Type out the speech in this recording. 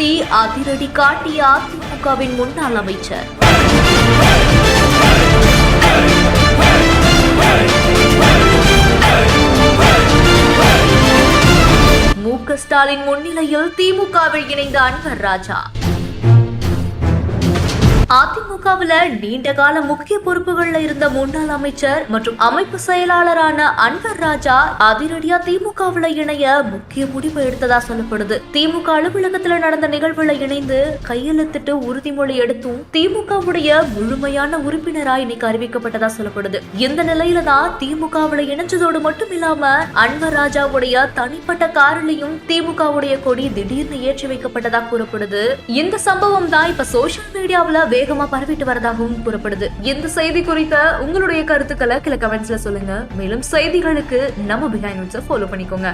பயன்படுத்தி அதிரடி காட்டிய அதிமுகவின் முன்னாள் அமைச்சர். மு.க. ஸ்டாலின் முன்னிலையில் திமுகவில் இணைந்த அன்வர் ராஜா. அதிமுகவில் நீண்ட கால முக்கிய பொறுப்புகள்ல இருந்த முன்னாள் அமைச்சர் மற்றும் அமைப்பு செயலாளரான அன்வர் ராஜா அதிரடியா திமுகவில் இணைய முக்கிய முடிவு எடுத்ததா சொல்லப்படுது. திமுக அலுவலகத்துல நடந்த நிகழ்வுல இணைந்து கையெழுத்திட்டு உறுதிமொழி எடுத்தும் திமுகவுடைய முழுமையான உறுப்பினரா இன்னைக்கு அறிவிக்கப்பட்டதா சொல்லப்படுது. இந்த நிலையில தான் திமுகவில் இணைஞ்சதோடு மட்டும் இல்லாம அன்வர் ராஜாவுடைய தனிப்பட்ட காரிலையும் திமுகவுடைய கொடி திடீர்னு ஏற்றி வைக்கப்பட்டதா கூறப்படுது. இந்த சம்பவம் தான் இப்ப சோசியல் மீடியாவில் வேகமா பரவிட்டு வரதாகவும் கூறப்படுது. இந்த செய்தி குறித்த உங்களுடைய கருத்துக்களை கீழே கமெண்ட்ஸ்ல சொல்லுங்க. மேலும் செய்திகளுக்கு நம்ம பிஹைண்ட் நியூஸை ஃபாலோ பண்ணிக்கோங்க.